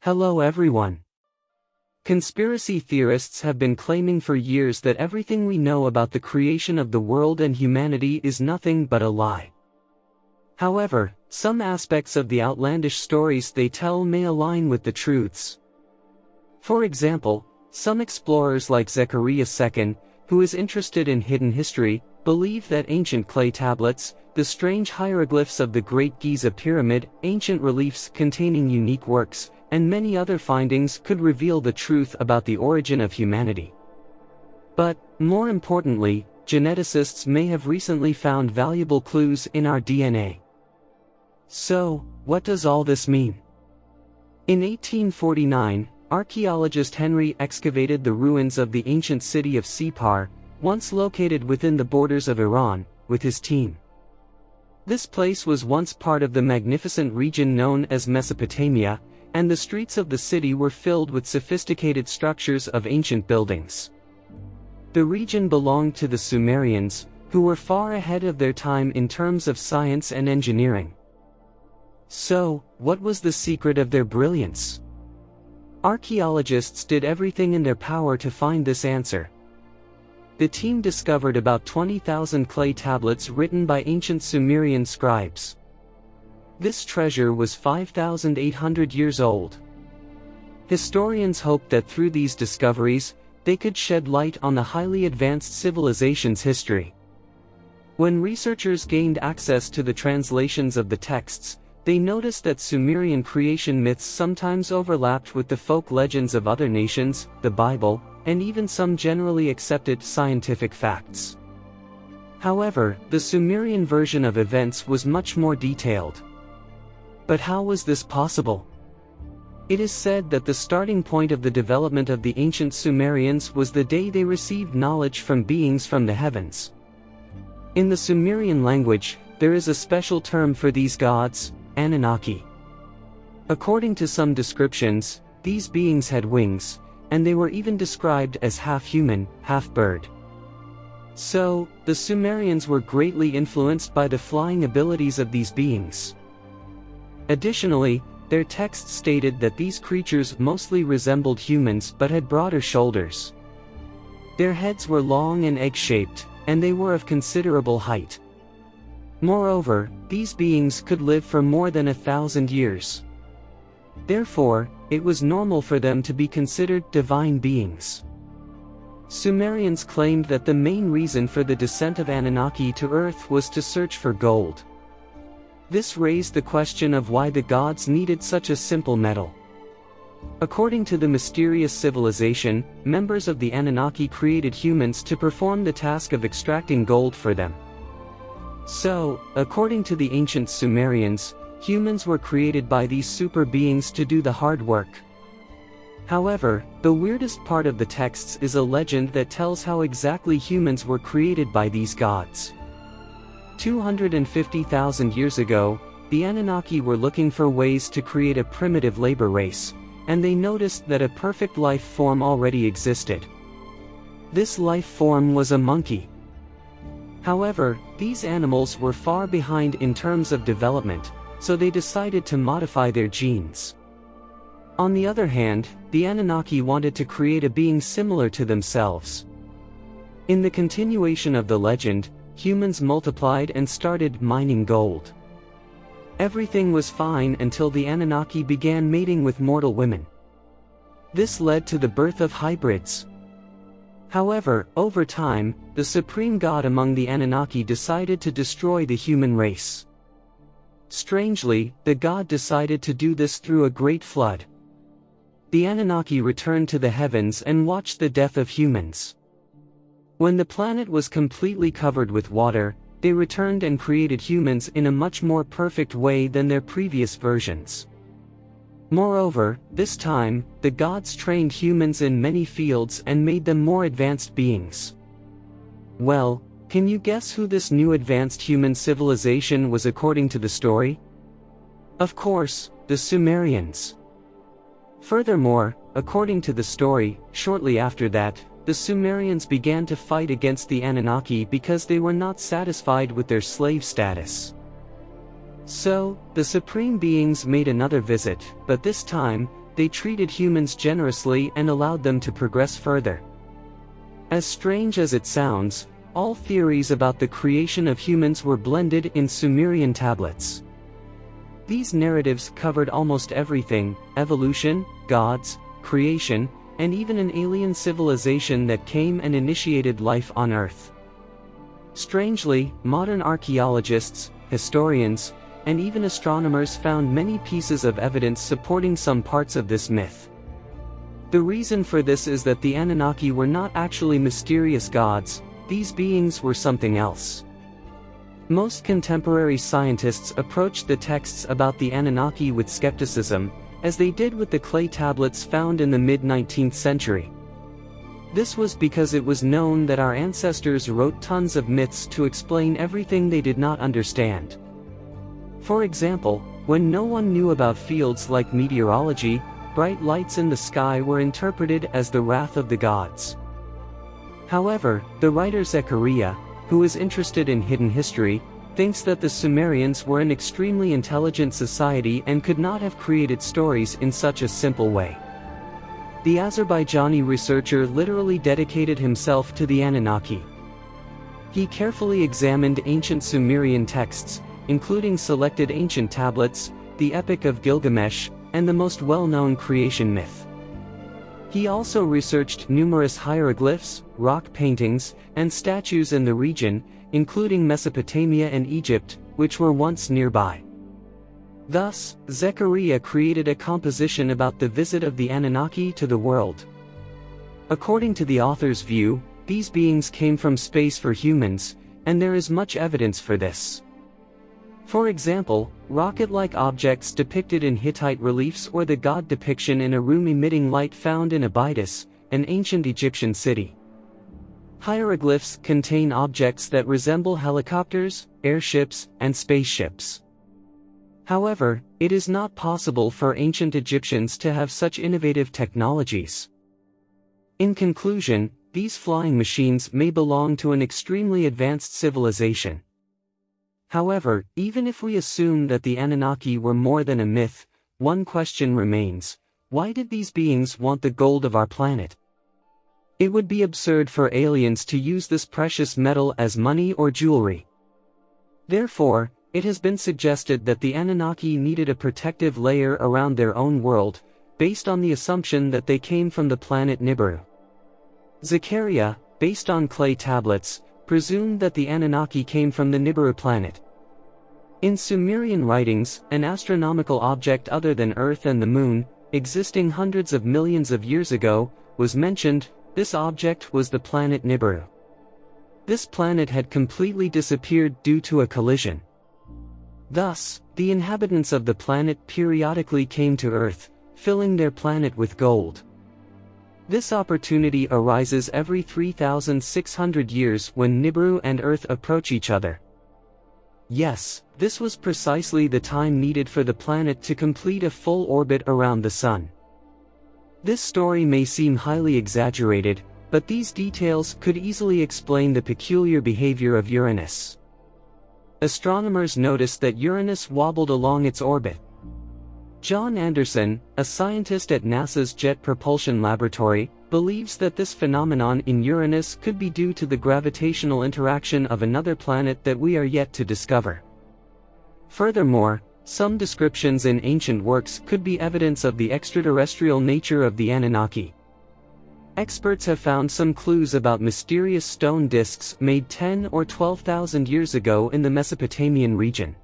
Hello everyone. Conspiracy theorists have been claiming for years that everything we know about the creation of the world and humanity is nothing but a lie. However, some aspects of the outlandish stories they tell may align with the truths. For example, some explorers like Zechariah II, who is interested in hidden history, believe that ancient clay tablets, the strange hieroglyphs of the Great Giza Pyramid, ancient reliefs containing unique works, and many other findings could reveal the truth about the origin of humanity. But, more importantly, geneticists may have recently found valuable clues in our DNA. So, what does all this mean? In 1849, archaeologist Henry excavated the ruins of the ancient city of Sippar, once located within the borders of Iran, with his team. This place was once part of the magnificent region known as Mesopotamia, and the streets of the city were filled with sophisticated structures of ancient buildings. The region belonged to the Sumerians, who were far ahead of their time in terms of science and engineering. So, what was the secret of their brilliance? Archaeologists did everything in their power to find this answer. The team discovered about 20,000 clay tablets written by ancient Sumerian scribes. This treasure was 5,800 years old. Historians hoped that through these discoveries, they could shed light on the highly advanced civilization's history. When researchers gained access to the translations of the texts, they noticed that Sumerian creation myths sometimes overlapped with the folk legends of other nations, the Bible, and even some generally accepted scientific facts. However, the Sumerian version of events was much more detailed. But how was this possible? It is said that the starting point of the development of the ancient Sumerians was the day they received knowledge from beings from the heavens. In the Sumerian language, there is a special term for these gods, Anunnaki. According to some descriptions, these beings had wings, and they were even described as half human, half bird. So, the Sumerians were greatly influenced by the flying abilities of these beings. Additionally, their texts stated that these creatures mostly resembled humans but had broader shoulders. Their heads were long and egg-shaped, and they were of considerable height. Moreover, these beings could live for more than 1,000 years. Therefore, it was normal for them to be considered divine beings. Sumerians claimed that the main reason for the descent of Anunnaki to Earth was to search for gold. This raised the question of why the gods needed such a simple metal. According to the mysterious civilization, members of the Anunnaki created humans to perform the task of extracting gold for them. So, according to the ancient Sumerians, humans were created by these super beings to do the hard work. However, the weirdest part of the texts is a legend that tells how exactly humans were created by these gods. 250,000 years ago, the Anunnaki were looking for ways to create a primitive labor race, and they noticed that a perfect life form already existed. This life form was a monkey. However, these animals were far behind in terms of development, so they decided to modify their genes. On the other hand, the Anunnaki wanted to create a being similar to themselves. In the continuation of the legend, humans multiplied and started mining gold. Everything was fine until the Anunnaki began mating with mortal women. This led to the birth of hybrids. However, over time, the supreme god among the Anunnaki decided to destroy the human race. Strangely, the god decided to do this through a great flood. The Anunnaki returned to the heavens and watched the death of humans. When the planet was completely covered with water, they returned and created humans in a much more perfect way than their previous versions. Moreover, this time, the gods trained humans in many fields and made them more advanced beings. Well, can you guess who this new advanced human civilization was according to the story? Of course, the Sumerians. Furthermore, according to the story, shortly after that, the Sumerians began to fight against the Anunnaki because they were not satisfied with their slave status. So, the supreme beings made another visit, but this time, they treated humans generously and allowed them to progress further. As strange as it sounds, all theories about the creation of humans were blended in Sumerian tablets. These narratives covered almost everything: evolution, gods, creation, and even an alien civilization that came and initiated life on Earth. Strangely, modern archaeologists, historians, and even astronomers found many pieces of evidence supporting some parts of this myth. The reason for this is that the Anunnaki were not actually mysterious gods; these beings were something else. Most contemporary scientists approached the texts about the Anunnaki with skepticism, as they did with the clay tablets found in the mid-19th century. This was because it was known that our ancestors wrote tons of myths to explain everything they did not understand. For example, when no one knew about fields like meteorology, bright lights in the sky were interpreted as the wrath of the gods. However, the writer Zechariah, who is interested in hidden history, thinks that the Sumerians were an extremely intelligent society and could not have created stories in such a simple way. The Azerbaijani researcher literally dedicated himself to the Anunnaki. He carefully examined ancient Sumerian texts, including selected ancient tablets, the Epic of Gilgamesh, and the most well-known creation myth. He also researched numerous hieroglyphs, rock paintings, and statues in the region, including Mesopotamia and Egypt, which were once nearby. Thus, Zechariah created a composition about the visit of the Anunnaki to the world. According to the author's view, these beings came from space for humans, and there is much evidence for this. For example, rocket-like objects depicted in Hittite reliefs or the god depiction in a room emitting light found in Abydos, an ancient Egyptian city. Hieroglyphs contain objects that resemble helicopters, airships, and spaceships. However, it is not possible for ancient Egyptians to have such innovative technologies. In conclusion, these flying machines may belong to an extremely advanced civilization. However, even if we assume that the Anunnaki were more than a myth, one question remains: why did these beings want the gold of our planet? It would be absurd for aliens to use this precious metal as money or jewelry. Therefore, it has been suggested that the Anunnaki needed a protective layer around their own world, based on the assumption that they came from the planet Nibiru. Zechariah, based on clay tablets, presumed that the Anunnaki came from the Nibiru planet. In Sumerian writings, an astronomical object other than Earth and the Moon, existing hundreds of millions of years ago, was mentioned. This object was the planet Nibiru. This planet had completely disappeared due to a collision. Thus, the inhabitants of the planet periodically came to Earth, filling their planet with gold. This opportunity arises every 3,600 years when Nibiru and Earth approach each other. Yes, this was precisely the time needed for the planet to complete a full orbit around the Sun. This story may seem highly exaggerated, but these details could easily explain the peculiar behavior of Uranus. Astronomers noticed that Uranus wobbled along its orbit. John Anderson, a scientist at NASA's Jet Propulsion Laboratory, believes that this phenomenon in Uranus could be due to the gravitational interaction of another planet that we are yet to discover. Furthermore, some descriptions in ancient works could be evidence of the extraterrestrial nature of the Anunnaki. Experts have found some clues about mysterious stone discs made 10 or 12,000 years ago in the Mesopotamian region.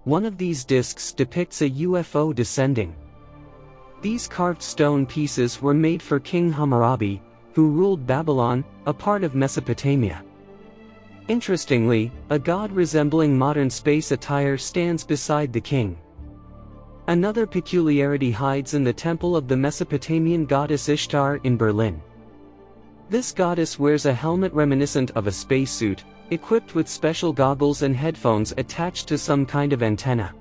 One of these discs depicts a UFO descending. These carved stone pieces were made for King Hammurabi, who ruled Babylon, a part of Mesopotamia. Interestingly, a god resembling modern space attire stands beside the king. Another peculiarity hides in the temple of the Mesopotamian goddess Ishtar in Berlin. This goddess wears a helmet reminiscent of a spacesuit, equipped with special goggles and headphones attached to some kind of antenna.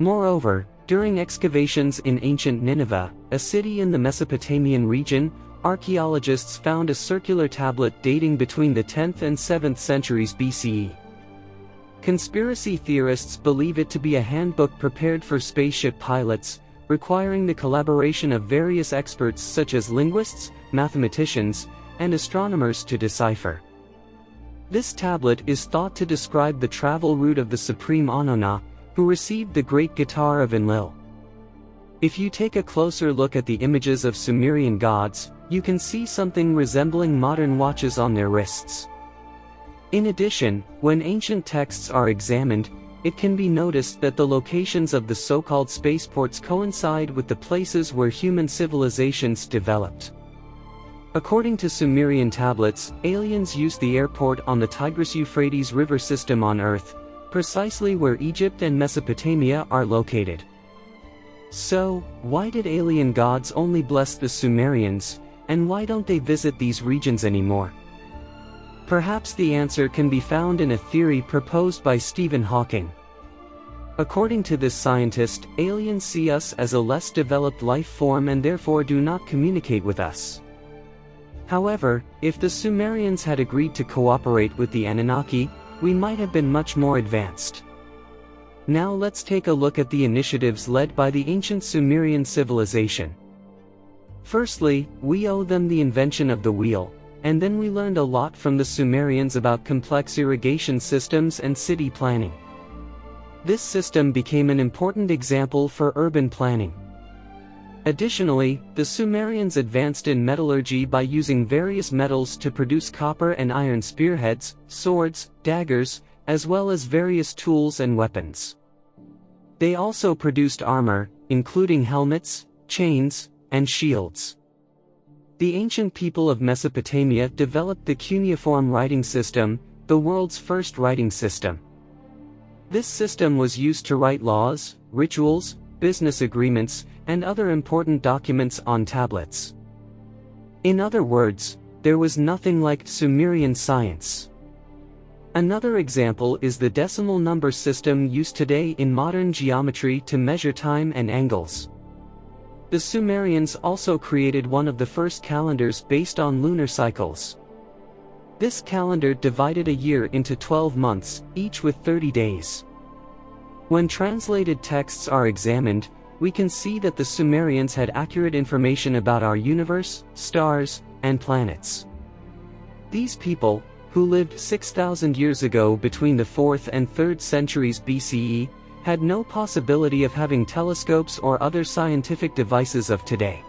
Moreover, during excavations in ancient Nineveh, a city in the Mesopotamian region, archaeologists found a circular tablet dating between the 10th and 7th centuries BCE. Conspiracy theorists believe it to be a handbook prepared for spaceship pilots, requiring the collaboration of various experts such as linguists, mathematicians, and astronomers to decipher. This tablet is thought to describe the travel route of the supreme Anunnaki, who received the great guitar of Enlil. If you take a closer look at the images of Sumerian gods, you can see something resembling modern watches on their wrists. In addition, when ancient texts are examined, it can be noticed that the locations of the so-called spaceports coincide with the places where human civilizations developed. According to Sumerian tablets, aliens used the airport on the Tigris-Euphrates river system on Earth, precisely where Egypt and Mesopotamia are located. So, why did alien gods only bless the Sumerians, and why don't they visit these regions anymore? Perhaps the answer can be found in a theory proposed by Stephen Hawking. According to this scientist, aliens see us as a less developed life form and therefore do not communicate with us. However, if the Sumerians had agreed to cooperate with the Anunnaki, we might have been much more advanced. Now let's take a look at the initiatives led by the ancient Sumerian civilization. Firstly, we owe them the invention of the wheel, and then we learned a lot from the Sumerians about complex irrigation systems and city planning. This system became an important example for urban planning. Additionally, the Sumerians advanced in metallurgy by using various metals to produce copper and iron spearheads, swords, daggers, as well as various tools and weapons. They also produced armor, including helmets, chains, and shields. The ancient people of Mesopotamia developed the cuneiform writing system, the world's first writing system. This system was used to write laws, rituals, business agreements, and other important documents on tablets. In other words, there was nothing like Sumerian science. Another example is the decimal number system used today in modern geometry to measure time and angles. The Sumerians also created one of the first calendars based on lunar cycles. This calendar divided a year into 12 months, each with 30 days. When translated texts are examined, we can see that the Sumerians had accurate information about our universe, stars, and planets. These people, who lived 6,000 years ago between the 4th and 3rd centuries BCE, had no possibility of having telescopes or other scientific devices of today.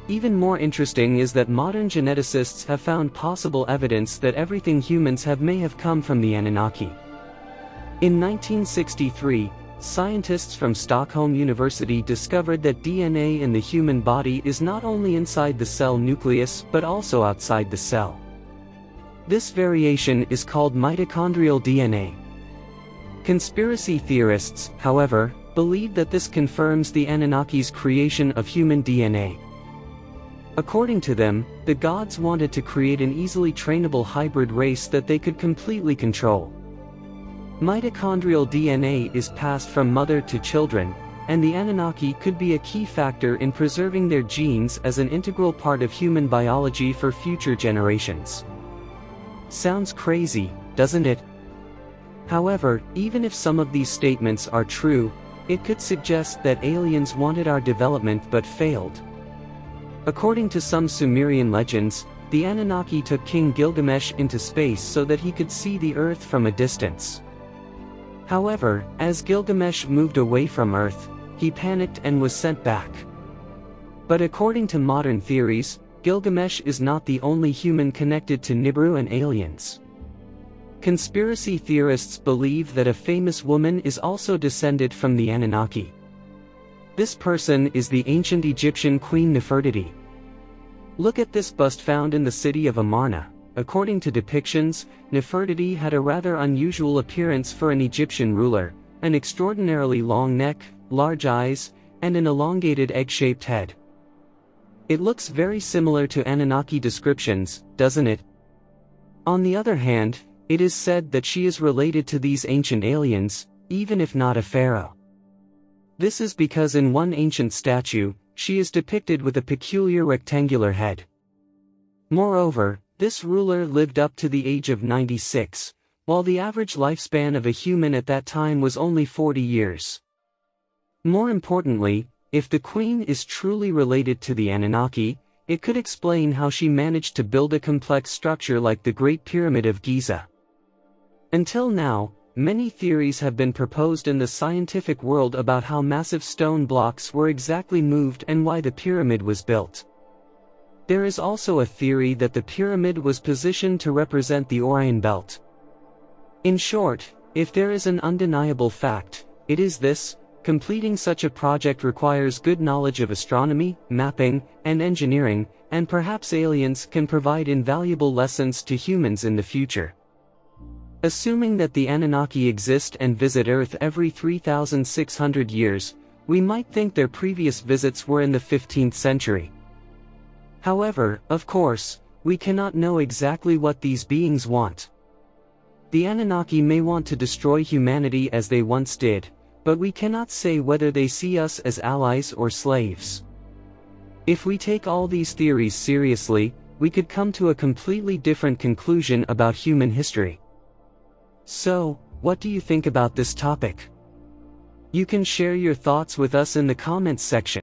Even more interesting is that modern geneticists have found possible evidence that everything humans have may have come from the Anunnaki. In 1963, scientists from Stockholm University discovered that DNA in the human body is not only inside the cell nucleus but also outside the cell. This variation is called mitochondrial DNA. Conspiracy theorists, however, believe that this confirms the Anunnaki's creation of human DNA. According to them, the gods wanted to create an easily trainable hybrid race that they could completely control. Mitochondrial DNA is passed from mother to children, and the Anunnaki could be a key factor in preserving their genes as an integral part of human biology for future generations. Sounds crazy, doesn't it? However, even if some of these statements are true, it could suggest that aliens wanted our development but failed. According to some Sumerian legends, the Anunnaki took King Gilgamesh into space so that he could see the Earth from a distance. However, as Gilgamesh moved away from Earth, he panicked and was sent back. But according to modern theories, Gilgamesh is not the only human connected to Nibiru and aliens. Conspiracy theorists believe that a famous woman is also descended from the Anunnaki. This person is the ancient Egyptian Queen Nefertiti. Look at this bust found in the city of Amarna. According to depictions, Nefertiti had a rather unusual appearance for an Egyptian ruler, an extraordinarily long neck, large eyes, and an elongated egg-shaped head. It looks very similar to Anunnaki descriptions, doesn't it? On the other hand, it is said that she is related to these ancient aliens, even if not a pharaoh. This is because in one ancient statue, she is depicted with a peculiar rectangular head. Moreover, this ruler lived up to the age of 96, while the average lifespan of a human at that time was only 40 years. More importantly, If the queen is truly related to the Anunnaki, it could explain how she managed to build a complex structure like the Great Pyramid of Giza. Until now, many theories have been proposed in the scientific world about how massive stone blocks were exactly moved and why the pyramid was built. There is also a theory that the pyramid was positioned to represent the Orion Belt. In short, if there is an undeniable fact, it is this: completing such a project requires good knowledge of astronomy, mapping, and engineering, and perhaps aliens can provide invaluable lessons to humans in the future. Assuming that the Anunnaki exist and visit Earth every 3,600 years, we might think their previous visits were in the 15th century. However, of course, we cannot know exactly what these beings want. The Anunnaki may want to destroy humanity as they once did, but we cannot say whether they see us as allies or slaves. If we take all these theories seriously, we could come to a completely different conclusion about human history. So, what do you think about this topic? You can share your thoughts with us in the comments section.